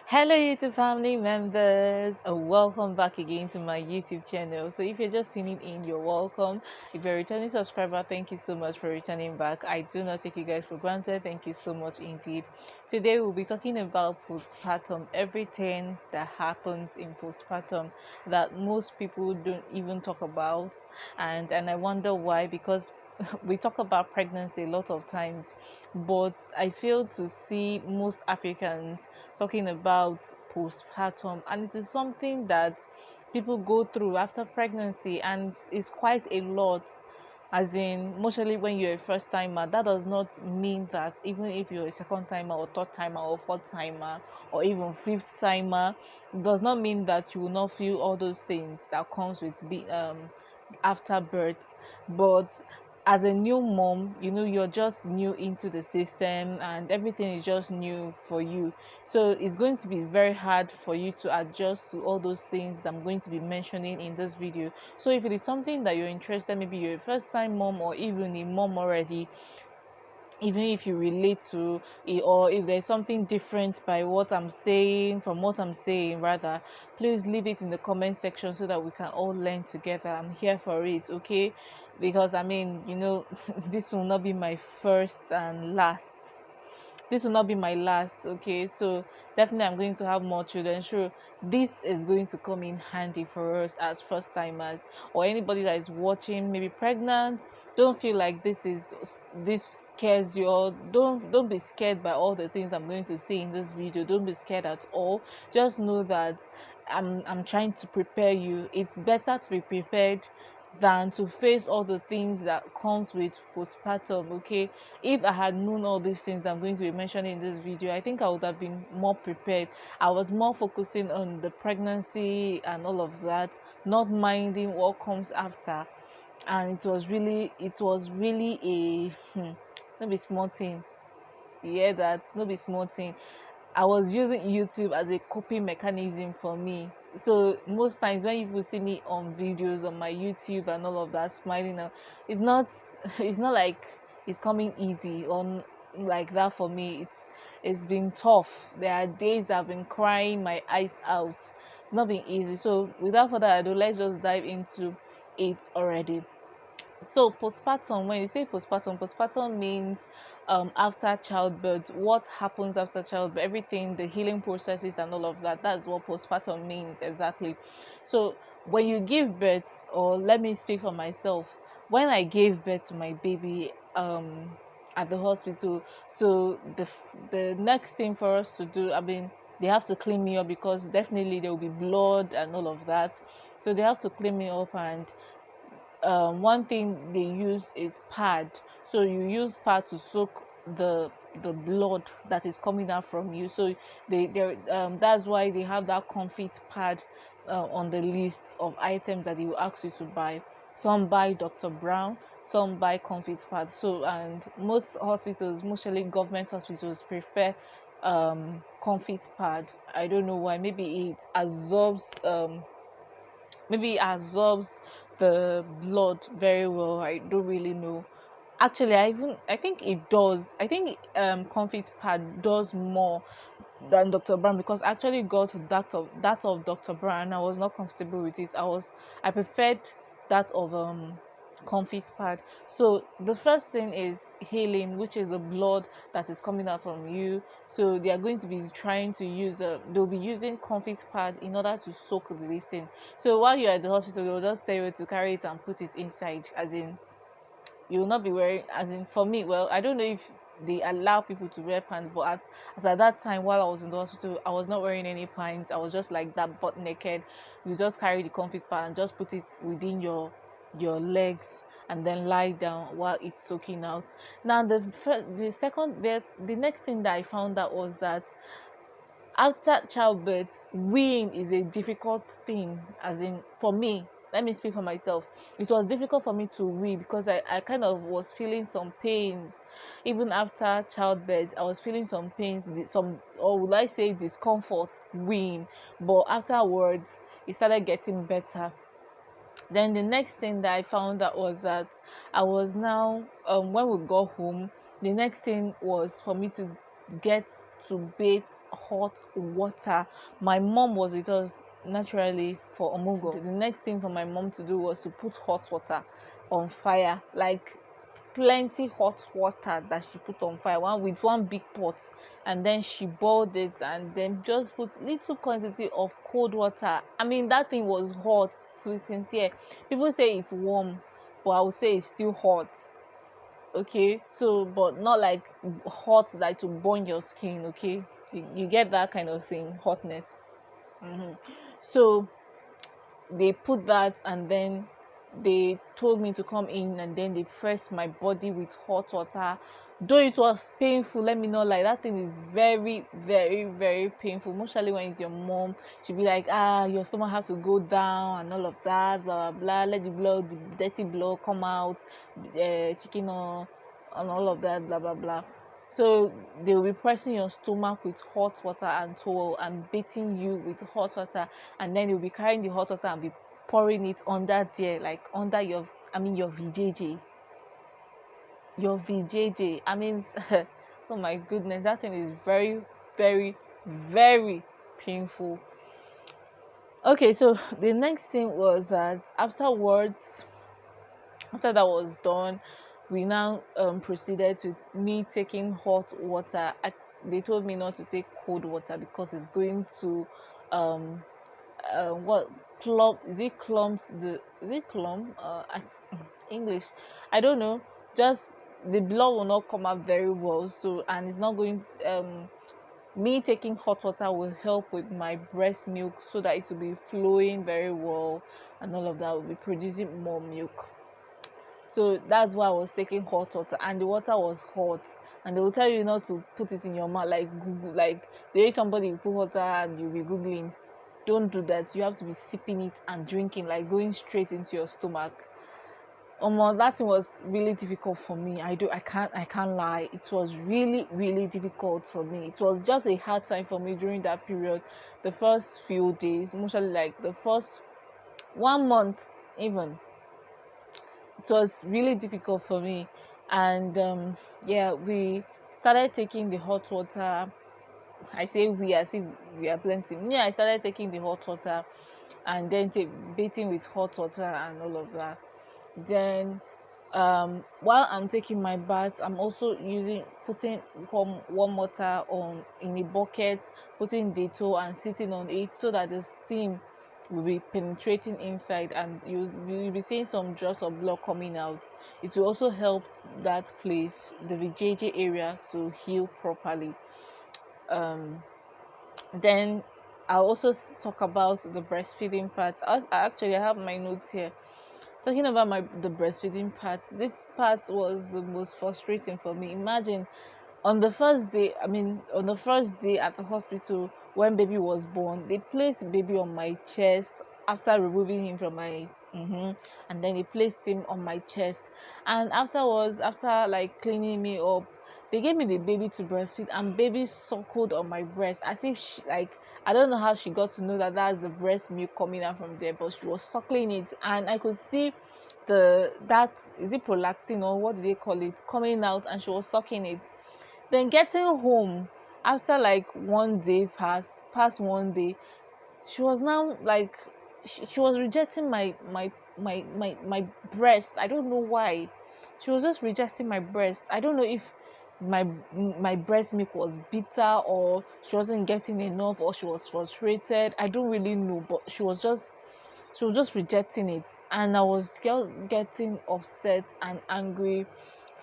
Hello YouTube family members, welcome back again to my YouTube channel. So if you're just tuning in, you're welcome. If you're a returning subscriber, thank you so much for returning back. I do not take you guys for granted. Thank you so much indeed. Today we'll be talking about postpartum, everything that happens in postpartum that most people don't even talk about, and I wonder why, because we talk about pregnancy a lot of times, but I fail to see most Africans talking about postpartum, and it is something that people go through after pregnancy, and it's quite a lot. As in, mostly when you're a first timer, that does not mean that even if you're a second timer or third timer or fourth timer or even fifth timer, does not mean that you will not feel all those things that comes with after birth. But as a new mom, you're just new into the system and everything is just new for you, so it's going to be very hard for you to adjust to all those things that I'm going to be mentioning in this video. So if it is something that you're interested, maybe you're a first time mom or even a mom already, even if you relate to it, or if there's something different by what I'm saying from what I'm saying rather, please leave it in the comment section so that we can all learn together. I'm here for it, okay? Because I mean, this will not be my first and last. This will not be my last, okay? So definitely I'm going to have more children. Sure, this is going to come in handy for us as first timers, or anybody that is watching, maybe pregnant. Don't feel like this scares you, or don't be scared by all the things I'm going to say in this video. Don't be scared at all. Just know that I'm trying to prepare you. It's better to be prepared than to face all the things that comes with postpartum, okay? If I had known all these things I'm going to be mentioning in this video, I think I would have been more prepared. I was more focusing on the pregnancy and all of that, not minding what comes after. And it was really a not be small thing. Yeah, that not be small thing. I was using YouTube as a coping mechanism for me. So most times when people see me on videos on my YouTube and all of that, smiling, it's not it's not like it's coming easy on like that for me. It's been tough. There are days that I've been crying my eyes out. It's not been easy. So without further ado, let's just dive into it already. So postpartum, when you say postpartum means after childbirth. What happens after childbirth? Everything, the healing processes and all of that. That's what postpartum means exactly. So when you give birth, or let me speak for myself, when I gave birth to my baby at the hospital, so the next thing for us to do, I mean, they have to clean me up because definitely there will be blood and all of that. So they have to clean me up, and one thing they use is pad. So you use pad to soak the blood that is coming out from you. So they that's why they have that comfort pad on the list of items that they will ask you to buy. Some buy Dr. Brown, some buy comfort pad. So, and most hospitals, mostly government hospitals, prefer comfort pad. I don't know why. Maybe it absorbs the blood very well. I don't really know. Actually, I think it does. I think comfort pad does more than Dr. Brown, because I actually got that of Dr. Brown. I was not comfortable with it. I preferred that of comfort pad. So the first thing is healing, which is the blood that is coming out from you. So they are going to be trying to use they'll be using comfort pad in order to soak the listing. So while you're at the hospital, they'll just tell you to carry it and put it inside, as in you will not be wearing, as in for me, well, I don't know if they allow people to wear pants, but as at that time while I was in the hospital, I was not wearing any pants. I was just like that, butt naked. You just carry the comfort pad and just put it within your legs and then lie down while it's soaking out. Now the next thing that I found out was that after childbirth, weaning is a difficult thing. As in, for me, let me speak for myself, it was difficult for me to wee because I kind of was feeling some pains. Even after childbirth, I was feeling some pains, some, or would I say discomfort weeing, but afterwards it started getting better. Then the next thing that I found out was that I was now when we got home, the next thing was for me to get to bathe hot water. My mom was with us naturally for omugo. The next thing for my mom to do was to put hot water on fire, like plenty hot water that she put on fire, one big pot, and then she boiled it and then just put little quantity of cold water. I mean, that thing was hot, to be sincere. People say it's warm, but I would say it's still hot. Okay, so but not like hot that to burn your skin. Okay, you get that kind of thing, hotness. So they put that, and then they told me to come in, and then they pressed my body with hot water. Though it was painful, let me not lie, that thing is very, very, very painful, mostly when it's your mom. She'll be like, your stomach has to go down and all of that, blah blah blah, let the blood, the dirty blood come out, chicken or and all of that, blah blah blah. So they will be pressing your stomach with hot water and towel and beating you with hot water, and then you'll be carrying the hot water and be pouring it under there, like under your, I mean, your VJJ. Your VJJ. I mean, oh my goodness, that thing is very, very, very painful. Okay, so the next thing was that afterwards, after that was done, we now proceeded to me taking hot water. They told me not to take cold water because it's going to um what clump, is it clumps, the is it clump, English, I don't know, just the blood will not come out very well. So, and it's not going to, me taking hot water will help with my breast milk so that it will be flowing very well, and all of that will be producing more milk. So that's why I was taking hot water, and the water was hot. And they will tell you not to put it in your mouth, like Google, like there is somebody put water and you'll be googling. Don't do that. You have to be sipping it and drinking, like going straight into your stomach. That thing was really difficult for me. I can't lie. It was really, really difficult for me. It was just a hard time for me during that period. The first few days, mostly like the first 1 month even, it was really difficult for me. And yeah, we started taking the hot water. I say we, as if we are plenty. Yeah, I started taking the hot water and then bathing with hot water and all of that. Then while I'm taking my bath, I'm also putting warm water on in a bucket, putting Dettol and sitting on it so that the steam will be penetrating inside, and you'll be seeing some drops of blood coming out. It will also help that place, the VJJ area, to heal properly. Then I'll also talk about the breastfeeding part. Actually, I have my notes here. Talking about the breastfeeding part, this part was the most frustrating for me. Imagine on the first day, on the first day at the hospital when baby was born, they placed baby on my chest after removing him from my and then they placed him on my chest, and afterwards, after like cleaning me up, they gave me the baby to breastfeed, and baby suckled on my breast as if she, like, I don't know how she got to know that that's the breast milk coming out from there, but she was suckling it, and I could see that is it prolactin or what do they call it coming out, and she was sucking it. Then getting home after like 1 day past 1 day, she was now like she was rejecting my breast. I don't know why. She was just rejecting my breast. I don't know if my breast milk was bitter, or she wasn't getting enough, or she was frustrated. I don't really know, but she was just rejecting it, and I was just getting upset and angry,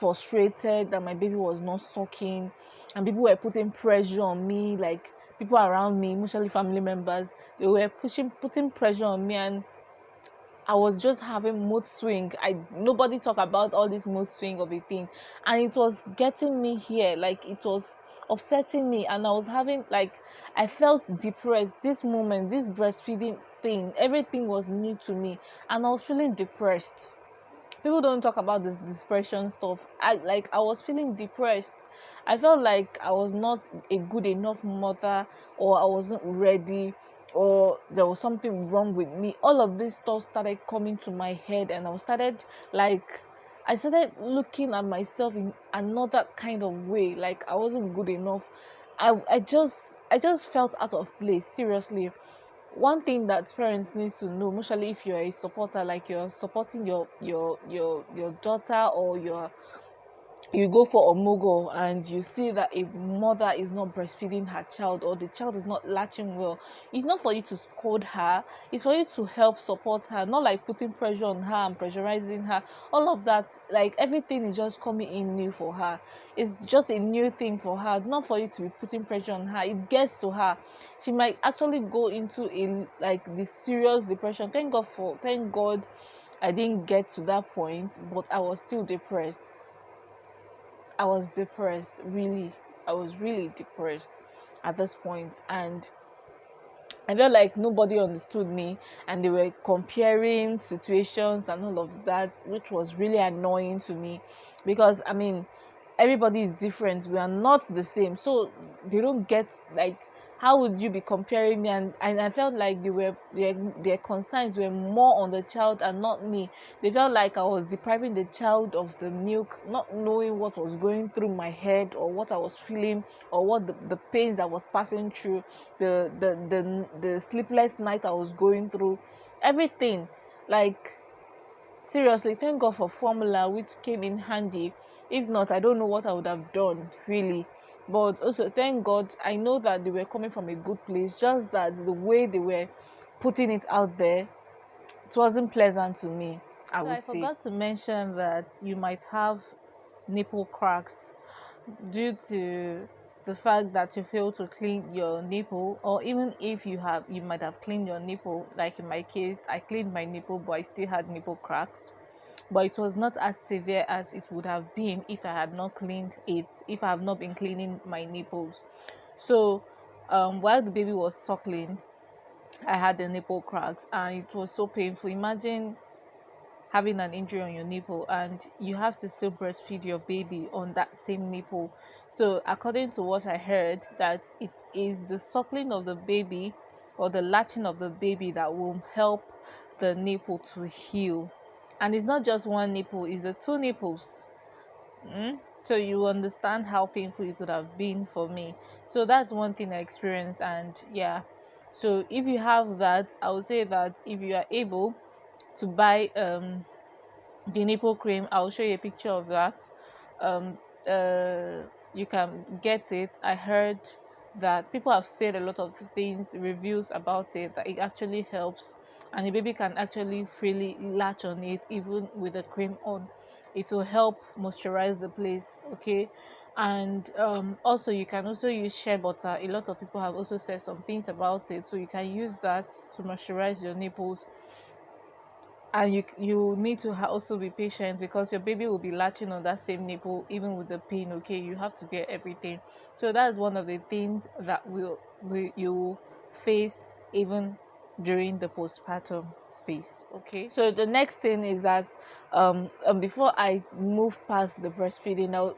frustrated that my baby was not sucking, and people were putting pressure on me, like people around me, mostly family members. They were putting pressure on me, and I was just having mood swing. Nobody talk about all this mood swing of a thing, and it was getting me here. Like, it was upsetting me, and I was having, like, I felt depressed. This moment, this breastfeeding thing, everything was new to me, and I was feeling depressed. People don't talk about this depression stuff. I was feeling depressed. I felt like I was not a good enough mother, or I wasn't ready, or there was something wrong with me. All of this stuff started coming to my head, and I started looking at myself in another kind of way, like I wasn't good enough. I just felt out of place, seriously. One thing that parents need to know, especially if you're a supporter, like you're supporting your daughter, or you go for omugo and you see that a mother is not breastfeeding her child, or the child is not latching well, it's not for you to scold her, it's for you to help support her, not like putting pressure on her and pressurizing her. All of that, like everything is just coming in new for her. It's just a new thing for her, not for you to be putting pressure on her. It gets to her, she might actually go into a like this serious depression. Thank god I didn't get to that point, but I was still depressed. I was depressed, really. I was really depressed at this point, and I felt like nobody understood me, and they were comparing situations and all of that, which was really annoying to me, because I mean, everybody is different. We are not the same, so they don't get, like, how would you be comparing me? And I felt like their concerns were more on the child and not me. They felt like I was depriving the child of the milk, not knowing what was going through my head, or what I was feeling, or what the pains I was passing through, the sleepless night I was going through, everything. Like, seriously, thank God for formula, which came in handy. If not, I don't know what I would have done, really. But also, thank God, I know that they were coming from a good place. Just that the way they were putting it out there, it wasn't pleasant to me, I would say. I forgot to mention that you might have nipple cracks due to the fact that you fail to clean your nipple, or even if you might have cleaned your nipple. Like in my case, I cleaned my nipple, but I still had nipple cracks, but it was not as severe as it would have been if I had not cleaned it, if I have not been cleaning my nipples. So while the baby was suckling, I had the nipple cracks, and it was so painful. Imagine having an injury on your nipple and you have to still breastfeed your baby on that same nipple. So according to what I heard, that it is the suckling of the baby, or the latching of the baby, that will help the nipple to heal. And it's not just one nipple, it's the two nipples. So you understand how painful it would have been for me. So that's one thing I experienced. And yeah, so if you have that, I would say that if you are able to buy the nipple cream, I'll show you a picture of that. um you can get it. I heard that people have said a lot of things, reviews about it, that it actually helps, and the baby can actually freely latch on it even with the cream on. It will help moisturize the place, okay. And also you can also use shea butter. A lot of people have also said some things about it, so you can use that to moisturize your nipples. And you need to also be patient, because your baby will be latching on that same nipple even with the pain, okay. You have to get everything. So that's one of the things that you face even during the postpartum phase, okay. So the next thing is that before I move past the breastfeeding now,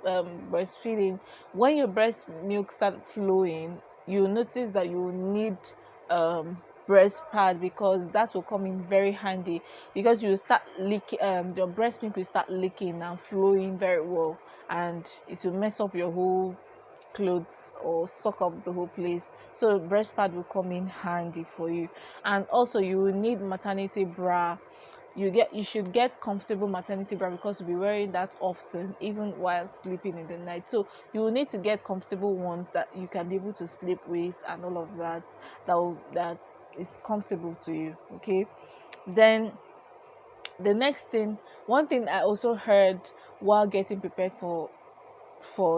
breastfeeding, when your breast milk start flowing, you notice that you need um breast pad, because that will come in very handy, because you start leaking, your breast milk will start leaking and flowing very well, and it will mess up your whole clothes or suck up the whole place. So breast pad will come in handy for you. And also you will need maternity bra. You should get comfortable maternity bra, because you'll be wearing that often, even while sleeping in the night. So you will need to get comfortable ones that you can be able to sleep with, and all of that, that is comfortable to you, okay. Then the next thing, one thing I also heard while getting prepared for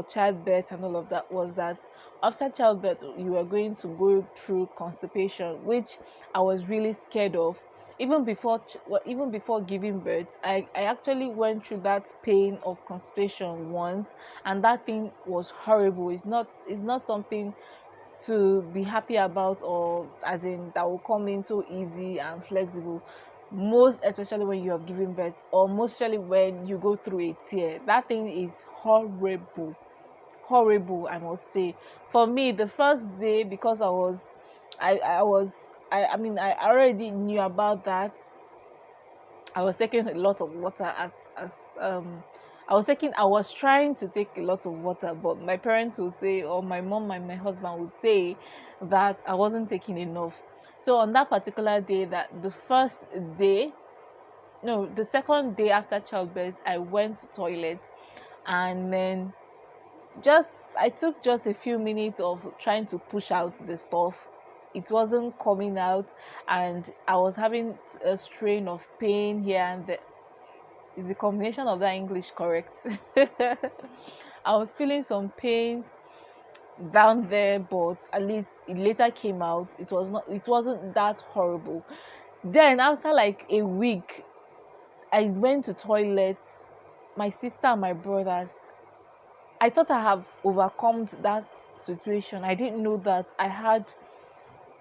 childbirth and all of that, was that after childbirth you are going to go through constipation, which I was really scared of. Even before even before giving birth, I actually went through that pain of constipation once, and that thing was horrible. It's not something to be happy about, or as in that will come in so easy and flexible, most especially when you have given birth, or mostly when you go through a tear. That thing is horrible, horrible, I must say. For me, the first day, because I mean, I already knew about that. I was taking a lot of water I was trying to take a lot of water, but my parents would say, or my mom and my husband would say that I wasn't taking enough. So on that particular day, that the first day, no, the second day after childbirth, I went to toilet, and then I took just a few minutes of trying to push out the stuff. It wasn't coming out, and I was having a strain of pain here and there. Is the combination of that English correct? I was feeling some pains down there, but at least it later came out. It wasn't that horrible. Then after like a week, I went to toilet. My sister and my brothers, I thought I have overcome that situation. I didn't know that I had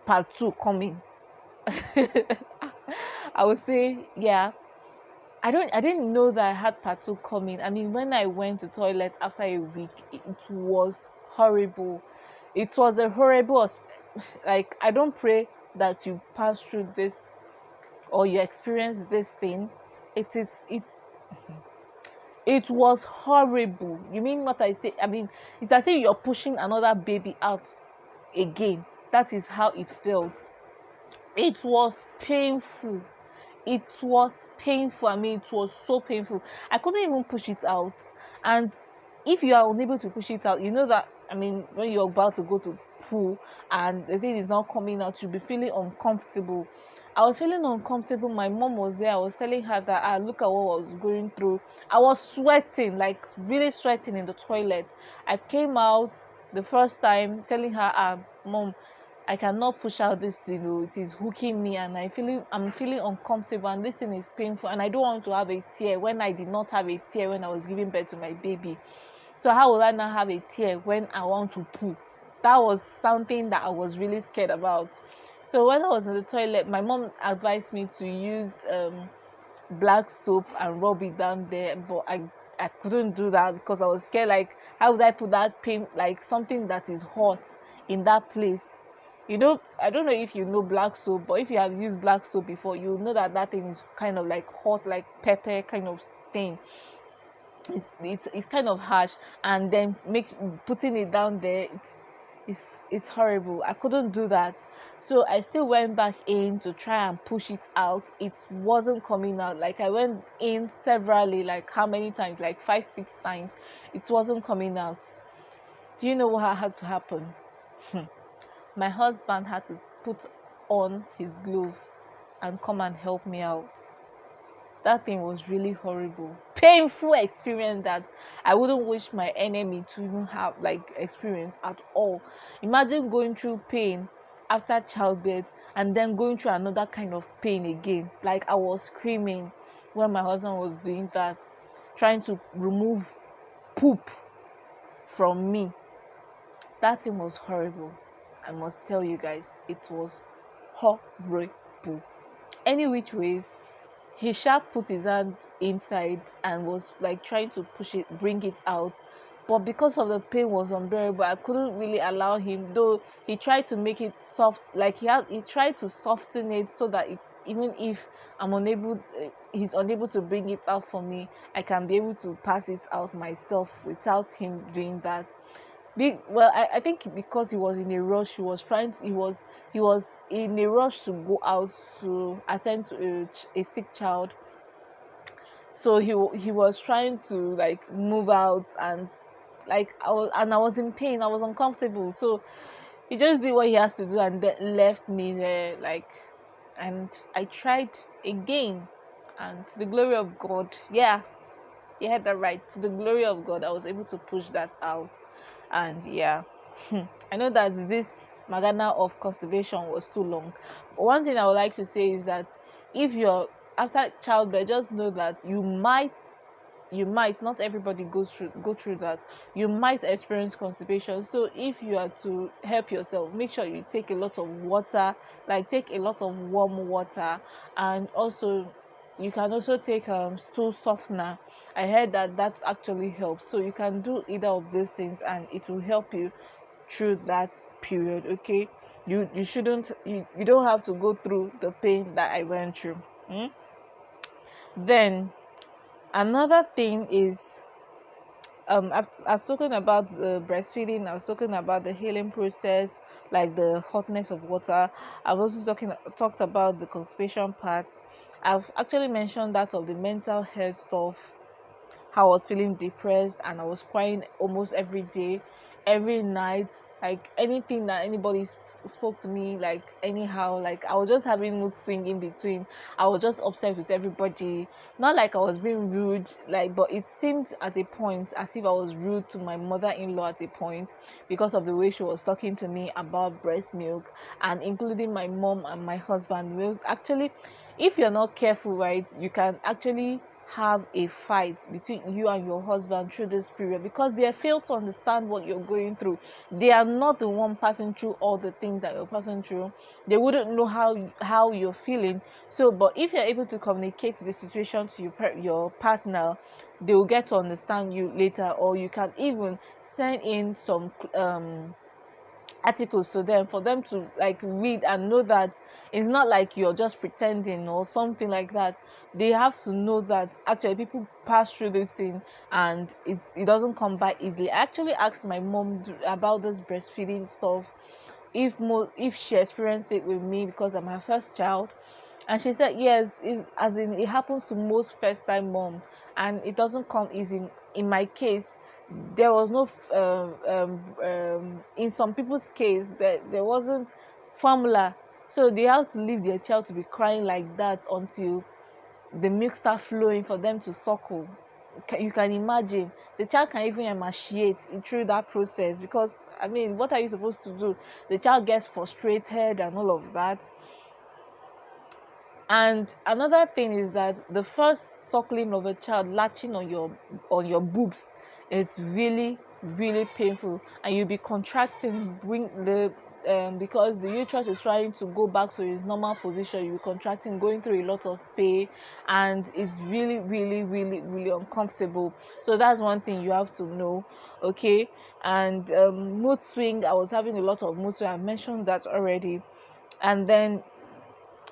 part two coming. I would say, yeah. I didn't know that I had part two coming. I mean, when I went to toilet after a week, it was horrible. It was a horrible, like, I don't pray that you pass through this or you experience this thing. It was horrible. You mean what I say? I mean, it's as if you're pushing another baby out again. That is how it felt. It was painful. It was painful. I mean, it was so painful. I couldn't even push it out. And if you are unable to push it out, you know that, I mean, when you're about to go to poo and the thing is not coming out, you'll be feeling uncomfortable. I was feeling uncomfortable. My mom was there. I was telling her that, look at what I was going through. I was sweating, like really sweating in the toilet. I came out the first time telling her, mom, I cannot push out this thing. Oh, it is hooking me, and I'm feeling uncomfortable, and this thing is painful, and I don't want to have a tear when I did not have a tear when I was giving birth to my baby. So how will I not have a tear when I want to poo? That was something that I was really scared about. So when I was in the toilet, my mom advised me to use black soap and rub it down there, but I couldn't do that because I was scared. Like, how would I put that pain, like something that is hot, in that place? You know, I don't know if you know black soap, but if you have used black soap before, you know that that thing is kind of like hot, like pepper kind of thing. It's kind of harsh, and then putting it down there, it's it's horrible. I couldn't do that. So I still went back in to try and push it out. It wasn't coming out. Like, I went in severally, like how many times, like 5 6 times. It wasn't coming out. Do you know what had to happen? My husband had to put on his glove and come and help me out. That thing was really horrible, painful experience that I wouldn't wish my enemy to even have, like, experience at all. Imagine going through pain after childbirth and then going through another kind of pain again. Like, I was screaming when my husband was doing that, trying to remove poop from me. That thing was horrible. I must tell you guys, it was horrible. Any which ways, he sharp put his hand inside and was like trying to push it, bring it out, but because of the pain was unbearable, I couldn't really allow him. Though he tried to make it soft, like he tried to soften it so that even if he's unable to bring it out for me, I can be able to pass it out myself without him doing that. I think because he was in a rush, he was in a rush to go out to attend to a sick child. So he was trying to, like, move out, and like I was in pain. I was uncomfortable. So he just did what he has to do and then left me there, like. And I tried again, and to the glory of God, yeah, you heard that right. To the glory of God, I was able to push that out. And yeah, I know that this magana of constipation was too long. But one thing I would like to say is that if you're after childbirth, just know that you might not everybody go through that. You might experience constipation. So if you are to help yourself, make sure you take a lot of water, like take a lot of warm water. And also, you can also take stool softener. I heard that actually helps. So you can do either of these things, and it will help you through that period. Okay, you don't have to go through the pain that I went through. Then another thing is, I've spoken about breastfeeding. I've spoken about the healing process, like the hotness of water. I've also talked about the constipation part. I've actually mentioned that of the mental health stuff, how I was feeling depressed and I was crying almost every day, every night. Like anything that anybody spoke to me, like anyhow, like I was just having mood swing in between. I was just upset with everybody. Not like I was being rude, like, but it seemed at a point as if I was rude to my mother-in-law at a point because of the way she was talking to me about breast milk, and including my mom and my husband. It was actually, if you're not careful, right, you can actually have a fight between you and your husband through this period because they fail to understand what you're going through. They are not the one passing through all the things that you're passing through. They wouldn't know how you're feeling. So, but if you're able to communicate the situation to your partner, they will get to understand you later, or you can even send in some articles to them for them to like read and know that it's not like you're just pretending or something like that. They have to know that actually people pass through this thing, and it doesn't come by easily. I actually asked my mom about this breastfeeding stuff, if she experienced it with me because I'm her first child, and she said yes, as in it happens to most first time mom, and it doesn't come easy. In my case, there was no in some people's case there wasn't formula, so they have to leave their child to be crying like that until the milk start flowing for them to suckle. You can imagine the child can even emaciate through that process, because I mean, what are you supposed to do? The child gets frustrated and all of that. And another thing is that the first suckling of a child latching on your boobs is really really painful, and you'll be contracting, bring the because the uterus is trying to go back to its normal position. You're contracting, going through a lot of pain, and it's really really really really uncomfortable. So that's one thing you have to know. Okay. And mood swing, I was having a lot of mood swing. I mentioned that already. And then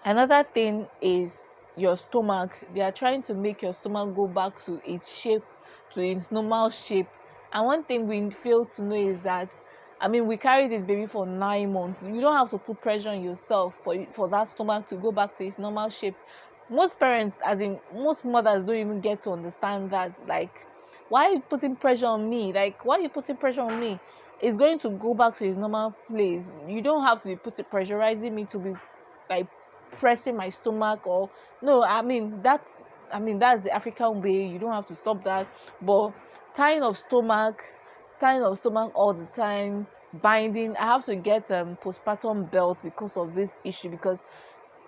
another thing is your stomach. They are trying to make your stomach go back to its shape, to its normal shape. And one thing we fail to know is that, I mean, we carry this baby for 9 months. You don't have to put pressure on yourself for that stomach to go back to its normal shape. Most parents, as in most mothers, don't even get to understand that. Like, why are you putting pressure on me? Like, why are you putting pressure on me? It's going to go back to its normal place. You don't have to be pressurizing me to be like pressing my stomach. Or no, I mean that's the African way. You don't have to stop that. But tying of stomach tying of stomach all the time, binding. I have to get postpartum belt because of this issue, because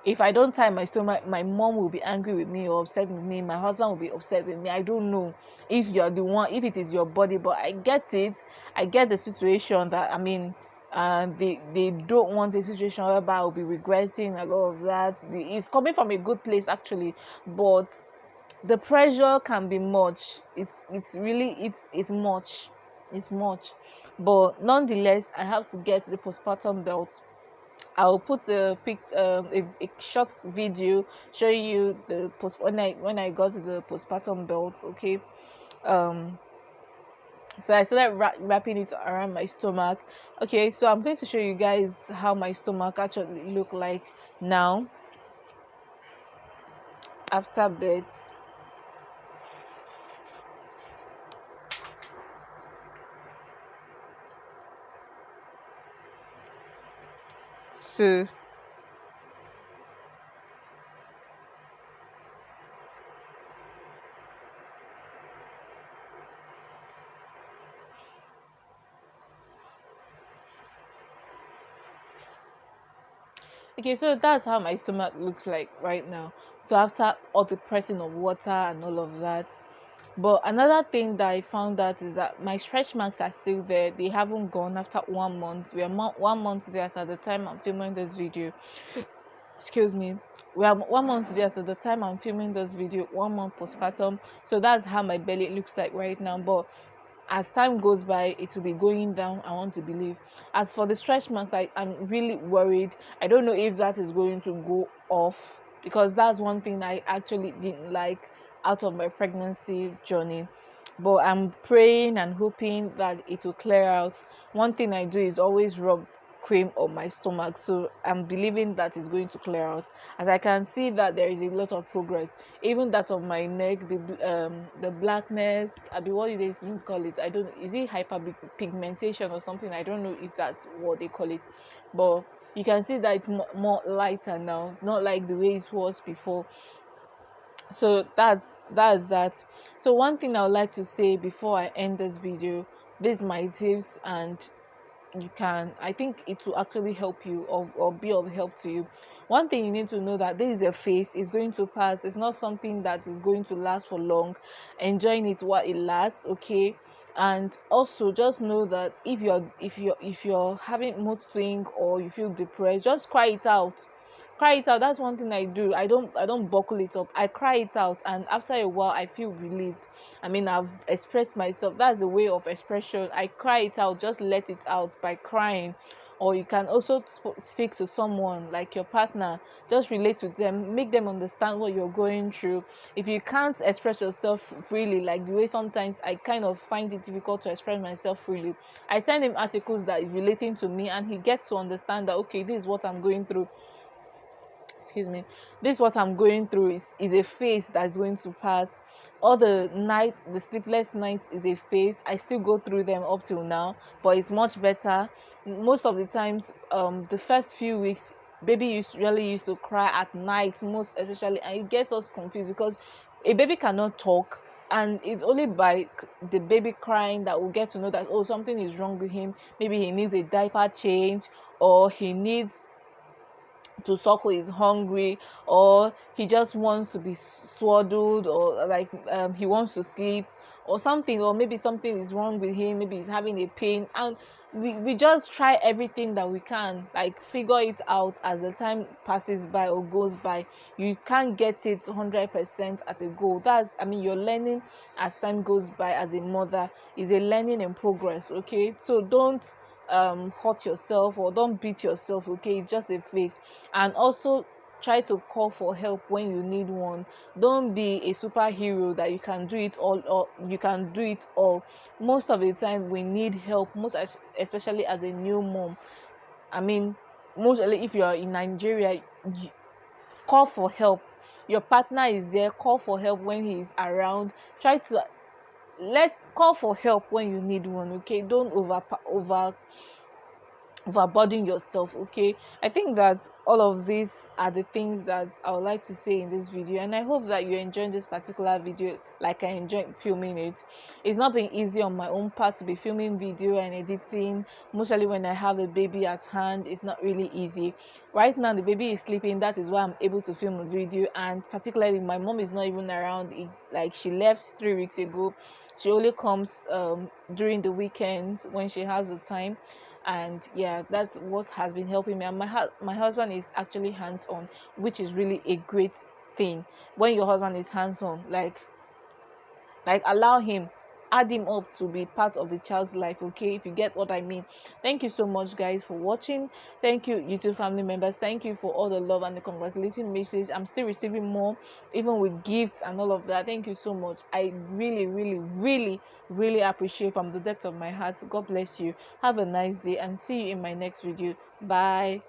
if I don't tie my stomach, my mom will be angry with me or upset with me. My husband will be upset with me. I don't know if you're the one, if it is your body, but I get it. I get the situation that, I mean, they don't want a situation whereby I'll be regressing and all of that. It's coming from a good place actually, but the pressure can be much. It's really it's much. It's much. But nonetheless, I have to get the postpartum belt. I'll put a short video showing you the post when I got the postpartum belt. Okay. um so I started wrapping it around my stomach. Okay, so I'm going to show you guys how my stomach actually look like now after birth. So okay, so that's how my stomach looks like right now. So after all the pressing of water and all of that. But another thing that I found out is that my stretch marks are still there. They haven't gone after 1 month. We are 1 month there at the time I'm filming this video. Excuse me. We are 1 month there at the time I'm filming this video. 1 month postpartum. So that's how my belly looks like right now. But as time goes by, it will be going down, I want to believe. As for the stretch marks, I'm really worried. I don't know if that is going to go off, because that's one thing I actually didn't like out of my pregnancy journey. but I'm praying and hoping that it will clear out. One thing I do is always rub cream on my stomach, so I'm believing that it's going to clear out, as I can see that there is a lot of progress. Even that of my neck, the blackness, I be what they used to call it, I don't, is it hyperpigmentation or something, I don't know if that's what they call it, but you can see that it's more lighter now, not like the way it was before. So that's that. So one thing I would like to say before I end this video, this is my tips, and you can, I think it will actually help you, or be of help to you. One thing you need to know, that this is a phase, it's going to pass, it's not something that is going to last for long. Enjoying it while it lasts, okay? And also just know that if you're having mood swing or you feel depressed, just cry it out. Cry it out. That's one thing I do. I don't buckle it up. I cry it out, and after a while I feel relieved. I mean, I've expressed myself. That's a way of expression. I cry it out. Just let it out by crying. Or you can also speak to someone like your partner. Just relate with them, make them understand what you're going through. If you can't express yourself freely, like the way sometimes I kind of find it difficult to express myself freely, I send him articles that is relating to me, and he gets to understand that, okay, this is what I'm going through. Excuse me, this what I'm going through is a phase that's going to pass. All the night, the sleepless nights is a phase. I still go through them up till now, but it's much better. Most of the times, the first few weeks, baby really used to cry at night, most especially, and it gets us confused because a baby cannot talk, and it's only by the baby crying that we'll get to know that, oh, something is wrong with him. Maybe he needs a diaper change, or he needs to suckle, is hungry, or he just wants to be swaddled, or like he wants to sleep or something, or maybe something is wrong with him, maybe he's having a pain, and we just try everything that we can, like figure it out as the time passes by or goes by. You can't get it 100% at a go. That's, I mean, you're learning as time goes by. As a mother, is a learning in progress, okay? So don't hurt yourself or don't beat yourself, okay? It's just a phase. And also try to call for help when you need one. Don't be a superhero that you can do it all, or you can do it all. Most of the time we need help, especially as a new mom. I mean, mostly if you are in Nigeria, call for help. Your partner is there, call for help when he is around. Try to, let's call for help when you need one, okay? Don't overburden yourself, okay? I think that all of these are the things that I would like to say in this video, and I hope that you enjoyed this particular video like I enjoyed filming it. It's not been easy on my own part to be filming video and editing, mostly when I have a baby at hand. It's not really easy. Right now the baby is sleeping, that is why I'm able to film a video, and particularly my mom is not even around. Like, she left 3 weeks ago. She only comes during the weekends when she has the time. And yeah, that's what has been helping me. And my husband is actually hands-on, which is really a great thing. When your husband is hands-on, like allow him, add him up to be part of the child's life, okay? If you get what I mean. Thank you so much, guys, for watching. Thank you, YouTube family members. Thank you for all the love and the congratulating messages. I'm still receiving more, even with gifts and all of that. Thank you so much. I really, really, really, really appreciate from the depth of my heart. God bless you. Have a nice day, and see you in my next video. Bye.